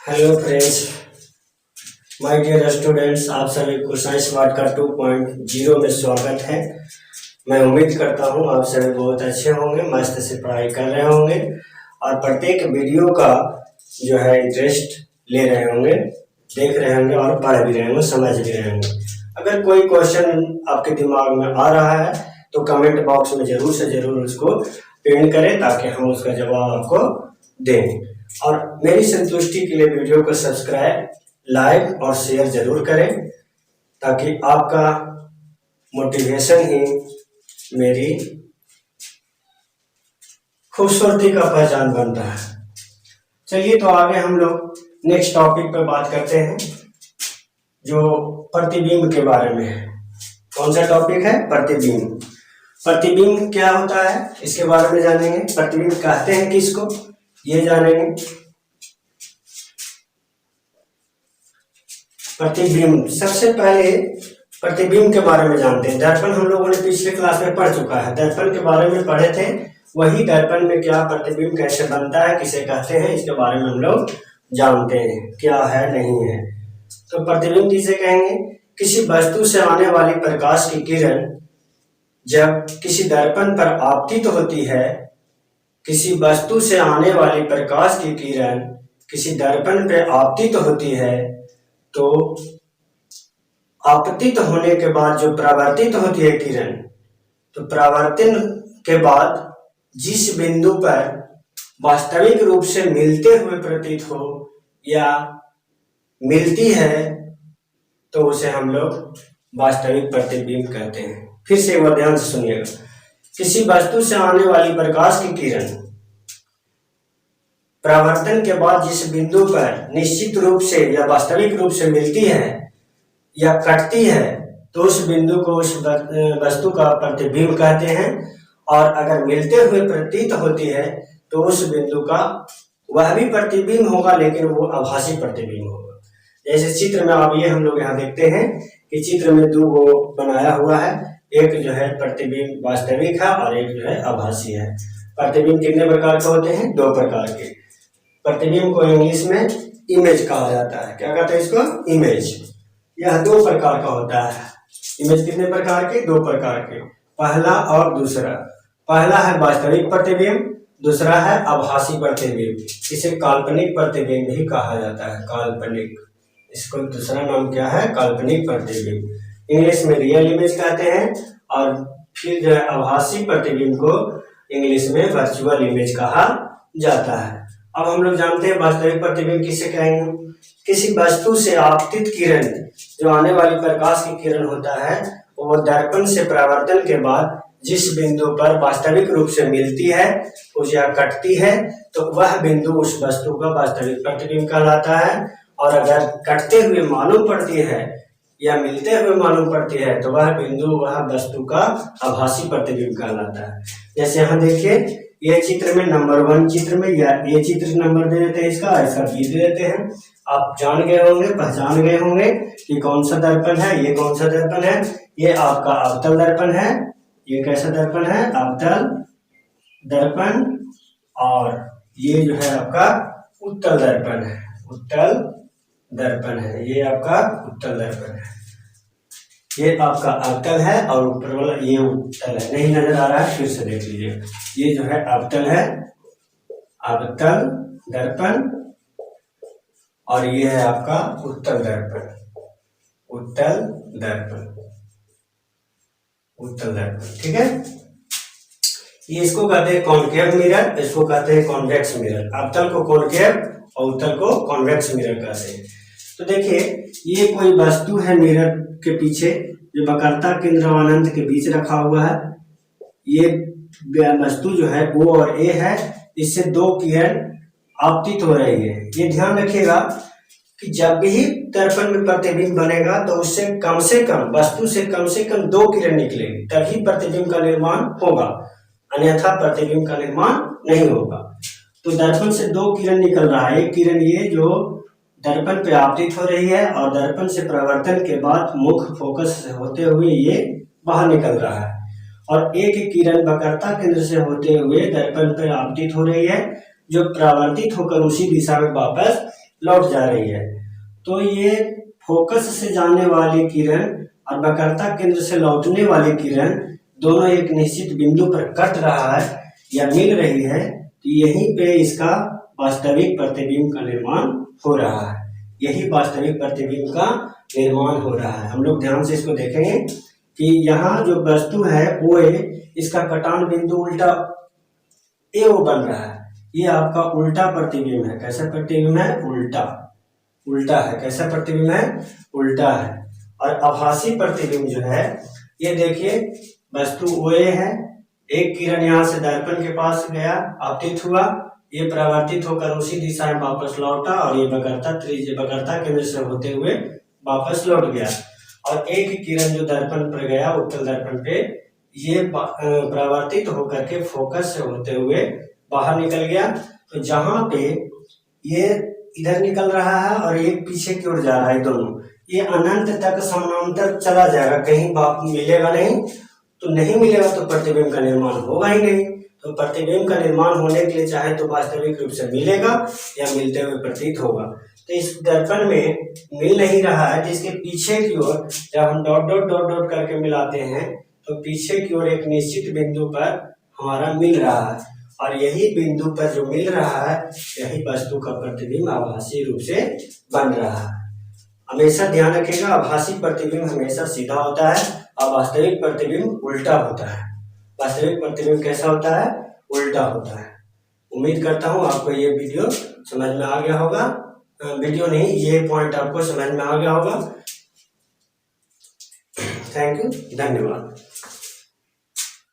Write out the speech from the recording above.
Hello friends, my dear students, आप सभी को साइंस पार्ट का 2.0 में स्वागत है। मैं उम्मीद करता हूं आप सभी बहुत अच्छे होंगे, मस्त से पढ़ाई कर रहे होंगे और प्रत्येक वीडियो का जो है इंटरेस्ट ले रहे होंगे, देख रहे होंगे और पढ़ भी रहे होंगे, समझ भी रहे होंगे। अगर कोई क्वेश्चन आपके दिमाग में आ रहा है तो कमेंट बॉक्स में जरूर से जरूर उसको पिन करें ताकि हम उसका जवाब आपको दें। और मेरी संतुष्टि के लिए वीडियो को सब्सक्राइब, लाइक और शेयर जरूर करें ताकि आपका मोटिवेशन ही मेरी खूबसूरती का पहचान बनता है। चलिए तो आगे हम लोग नेक्स्ट टॉपिक पर बात करते हैं जो प्रतिबिंब के बारे में है। कौन सा टॉपिक है? प्रतिबिंब। प्रतिबिंब क्या होता है इसके बारे में जानेंगे। प्रतिबिंब कहते हैं किसको, ये जानेंगे। प्रतिबिंब, सबसे पहले प्रतिबिंब के बारे में जानते हैं। दर्पण हम लोगों ने पिछले क्लास में पढ़ चुका है, दर्पण के बारे में पढ़े थे। वही दर्पण में क्या प्रतिबिंब कैसे बनता है, किसे कहते हैं, इसके बारे में हम लोग जानते हैं क्या है नहीं है। तो प्रतिबिंब किसे कहेंगे? किसी वस्तु से आने वाली प्रकाश की किरण जब किसी दर्पण पर आपतित होती है, किसी वस्तु से आने वाली प्रकाश की किरण किसी दर्पण पर आपतित होती है तो आपतित होने के बाद जो परावर्तित होती है किरण, तो परावर्तन के बाद जिस बिंदु पर वास्तविक रूप से मिलते हुए प्रतीत हो या मिलती है तो उसे हम लोग वास्तविक प्रतिबिंब कहते हैं। फिर से एक बार ध्यान से सुनिएगा। किसी वस्तु से आने वाली प्रकाश की किरण परावर्तन के बाद जिस बिंदु पर निश्चित रूप से या वास्तविक रूप से मिलती है या कटती है तो उस बिंदु को उस वस्तु का प्रतिबिंब कहते हैं। और अगर मिलते हुए प्रतीत होती है तो उस बिंदु का वह भी प्रतिबिंब होगा लेकिन वो आभासी प्रतिबिंब होगा। जैसे चित्र में आप ये हम लोग यहाँ देखते हैं कि चित्र में दो वो बनाया हुआ है, एक जो है प्रतिबिंब वास्तविक है और एक जो है आभासी है। प्रतिबिंब कितने प्रकार के होते हैं? दो प्रकार के। प्रतिबिंब को इंग्लिश में इमेज कहा जाता है। क्या कहते हैं इसको? इमेज। यह दो प्रकार का होता है। इमेज कितने प्रकार के? दो प्रकार के, पहला और दूसरा। पहला है वास्तविक प्रतिबिंब, दूसरा है आभासी प्रतिबिंब। इसे काल्पनिक प्रतिबिंब भी कहा जाता है, काल्पनिक। इसको दूसरा नाम क्या है? काल्पनिक प्रतिबिंब। इंग्लिश में रियल इमेज कहते हैं और फिर जो है आभासी प्रतिबिंब को इंग्लिश में वर्चुअल इमेज कहा जाता है। अब हम लोग जानते हैं वास्तविक प्रतिबिंब किसे कहेंगे। किसी वस्तु से आपतित किरण, जो आने वाली प्रकाश की किरण होता है, वो दर्पण से परावर्तन के बाद जिस बिंदु पर वास्तविक रूप से मिलती है उस या कटती है तो वह बिंदु उस वस्तु का वास्तविक प्रतिबिंब कहलाता है। और अगर कटते हुए मालूम पड़ती है या मिलते हुए मालूम पड़ती है तो वह बिंदु वह वस्तु का आभासी प्रतिबिंब कहलाता है। जैसे यहाँ देखिए, ये चित्र में नंबर 1 चित्र में या ये चित्र नंबर दे देते हैं, इसका बी दे देते हैं। आप जान गए होंगे, पहचान गए होंगे कि कौन सा दर्पण है, ये कौन सा दर्पण है। ये आपका अवतल दर्पण है। ये कैसा दर्पण है? अवतल दर्पण। और ये जो है आपका उत्तल दर्पण है, उत्तल दर्पण है। ये आपका उत्तल दर्पण है। ये आपका अवतल है और ऊपर वाला ये उत्तल है। नहीं नजर आ रहा है, फिर से देख लीजिए। ये जो है अवतल है, अवतल दर्पण, और ये है आपका उत्तल दर्पण, उत्तल दर्पण, उत्तल दर्पण। ठीक है, ये इसको कहते हैं कॉनकेव मिरर, इसको कहते हैं कॉन्वेक्स मिरर। अवतल को कॉनकेव और उत्तल को कॉन्वेक्स मिरर कहते हैं। तो देखिए, ये कोई वस्तु है मिरर के पीछे जो वक्रता केंद्र और अनंत के बीच रखा हुआ है। ये वस्तु जो है O और A है, इससे दो किरण आपतित हो रही है। ये ध्यान रखिएगा कि जब भी दर्पण में प्रतिबिंब बनेगा तो उससे कम से कम, वस्तु से कम 2 किरण निकलेगी, तभी प्रतिबिंब का निर्माण होगा, अन्यथा प्रतिबिंब का निर्माण नहीं होगा। तो दर्पण से 2 किरण निकल रहा है। एक किरण ये जो दर्पण पे आपतित हो रही है और दर्पण से परावर्तन के बाद मुख्य फोकस से होते हुए ये बाहर निकल रहा है, और एक किरण वक्रता केंद्र से होते हुए दर्पण पर आपतित हो रही है जो परावर्तित होकर उसी दिशा में वापस लौट जा रही है। तो ये फोकस से जाने वाली किरण और वक्रता केंद्र से लौटने वाली किरण दोनों एक निश्चित बिंदु पर कट रहा है या मिल रही है, तो यहीं पे इसका वास्तविक प्रतिबिंब का निर्माण हो रहा है। यही वास्तविक प्रतिबिंब का निर्माण हो रहा है। हम लोग ध्यान से इसको देखेंगे कि यहाँ जो वस्तु है ओ ए, इसका कटान बिंदु उल्टा ए ओ बन रहा है। ये आपका उल्टा प्रतिबिंब है। कैसा प्रतिबिंब है? उल्टा। उल्टा है। कैसा प्रतिबिंब है? उल्टा है। और आभासी प्रतिबिंब जो है, ये देखिए वस्तु ओ ए है, एक किरण यहाँ से दर्पण के पास गया, आपतित हुआ, ये परावर्तित होकर उसी दिशा में वापस लौटा और ये वक्रता केंद्र से होते हुए वापस लौट गया। और एक किरण जो दर्पण पर गया, उत्तल दर्पण पे, ये परावर्तित होकर के फोकस से होते हुए बाहर निकल गया। तो जहां पे ये इधर निकल रहा है और एक पीछे की ओर जा रहा है, दोनों ये अनंत तक समानांतर चला जाएगा, कहीं मिलेगा नहीं। तो नहीं मिलेगा तो प्रतिबिंब का निर्माण होगा ही नहीं। तो प्रतिबिंब का निर्माण होने के लिए चाहे तो वास्तविक रूप से मिलेगा या मिलते हुए प्रतीत होगा। तो इस दर्पण में मिल नहीं रहा है, तो इसके पीछे की ओर जब हम डॉट डॉट डॉट डॉट करके मिलाते हैं तो पीछे की ओर एक निश्चित बिंदु पर हमारा मिल रहा है, और यही बिंदु पर जो मिल रहा है यही वस्तु का प्रतिबिंब आभासी रूप से बन रहा है। हमेशा ध्यान रखिएगा, आभासी प्रतिबिंब हमेशा सीधा होता है और वास्तविक प्रतिबिंब उल्टा होता है। वास्तविक प्रतिबिंब कैसा होता है? उल्टा होता है। उम्मीद करता हूँ आपको ये वीडियो समझ में आ गया होगा। वीडियो नहीं, ये पॉइंट आपको समझ में आ गया होगा। थैंक यू, धन्यवाद।